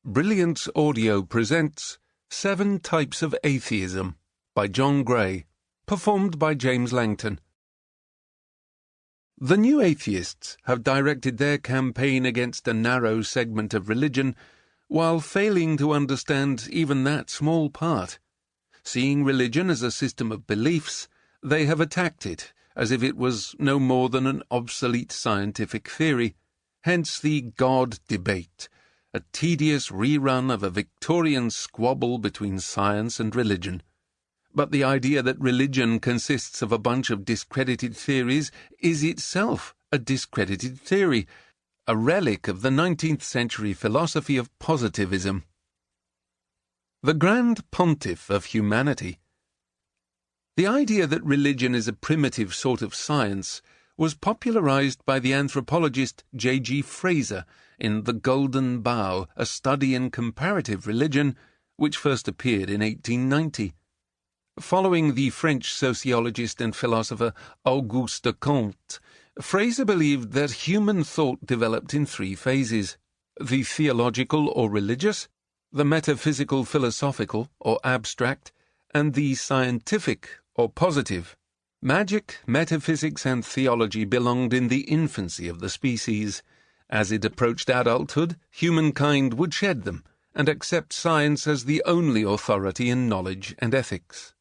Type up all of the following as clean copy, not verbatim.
Brilliance Audio presents 7 Types of Atheism by John Gray, performed by James Langton. The new atheists have directed their campaign against a narrow segment of religion while failing to understand even that small part. Seeing religion as a system of beliefs, they have attacked it as if it was no more than an obsolete scientific theory, hence the God debate, a tedious rerun of a Victorian squabble between science and religion. But the idea that religion consists of a bunch of discredited theories is itself a discredited theory, a relic of the 19th century philosophy of positivism. The Grand Pontiff of Humanity. The idea that religion is a primitive sort of science was popularized by the anthropologist J.G. Fraser in The Golden Bough, a study in comparative religion, which first appeared in 1890. Following the French sociologist and philosopher Auguste Comte, Fraser believed that human thought developed in 3 phases: the theological or religious, the metaphysical philosophical or abstract, and the scientific or positive. Magic, metaphysics, and theology belonged in the infancy of the species. As it approached adulthood, humankind would shed them and accept science as the only authority in knowledge and ethics.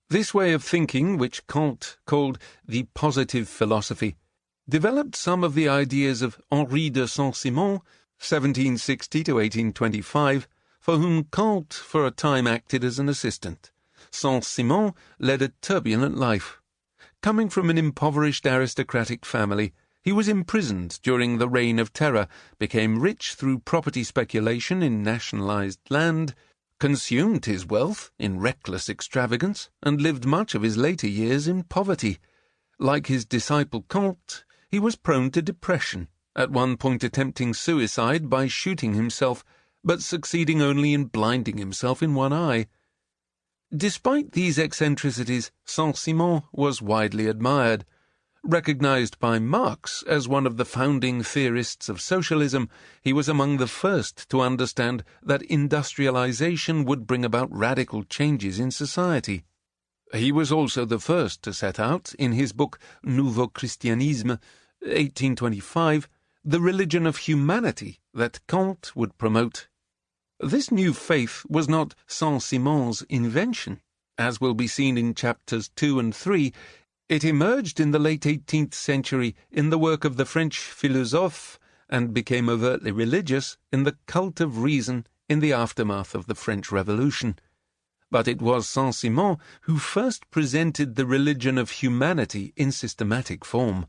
This way of thinking, which Kant called the positive philosophy, developed some of the ideas of Henri de Saint-Simon, 1760 to 1825, for whom Kant for a time acted as an assistant. Saint-Simon led a turbulent life. Coming from an impoverished aristocratic family, he was imprisoned during the Reign of Terror, became rich through property speculation in nationalized land, consumed his wealth in reckless extravagance, and lived much of his later years in poverty. Like his disciple Kant, he was prone to depression, at one point attempting suicide by shooting himself, but succeeding only in blinding himself in one eye. Despite these eccentricities, Saint-Simon was widely admired. Recognized by Marx as one of the founding theorists of socialism, he was among the first to understand that industrialization would bring about radical changes in society. He was also the first to set out, in his book Nouveau Christianisme, 1825, the religion of humanity that Kant would promote. This new faith was not Saint-Simon's invention. As will be seen in chapters 2 and 3, it emerged in the late 18th century in the work of the French philosophe and became overtly religious in the cult of reason in the aftermath of the French Revolution. But it was Saint-Simon who first presented the religion of humanity in systematic form.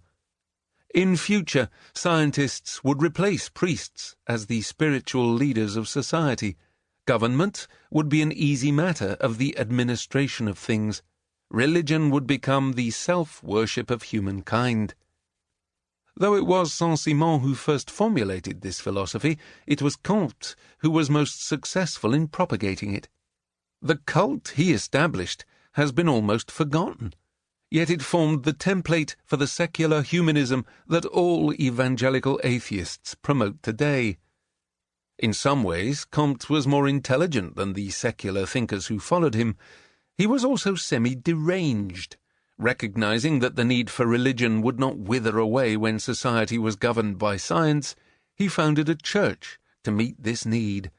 In future, scientists would replace priests as the spiritual leaders of society. Government would be an easy matter of the administration of things. Religion would become the self-worship of humankind. Though it was Saint-Simon who first formulated this philosophy, it was Kant who was most successful in propagating it. The cult he established has been almost forgotten, yet it formed the template for the secular humanism that all evangelical atheists promote today. In some ways, Comte was more intelligent than the secular thinkers who followed him. He was also semi-deranged. Recognizing that the need for religion would not wither away when society was governed by science, he founded a church to meet this need.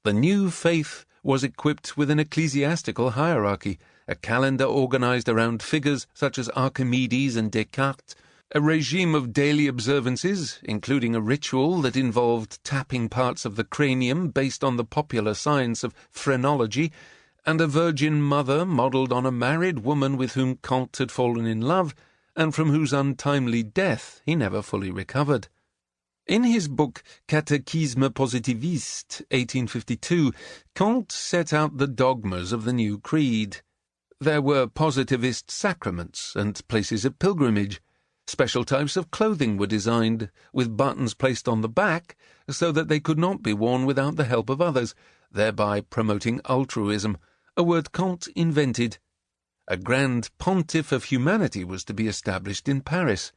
The new faith was equipped with an ecclesiastical hierarchy, a calendar organized around figures such as Archimedes and Descartes, a regime of daily observances, including a ritual that involved tapping parts of the cranium based on the popular science of phrenology, and a Virgin Mother modelled on a married woman with whom Kant had fallen in love, and from whose untimely death he never fully recovered. In his book Catéchisme positiviste, 1852, Kant set out the dogmas of the new creed. There were positivist sacraments and places of pilgrimage. Special types of clothing were designed, with buttons placed on the back so that they could not be worn without the help of others, thereby promoting altruism, a word Kant invented. A Grand Pontiff of Humanity was to be established in Paris.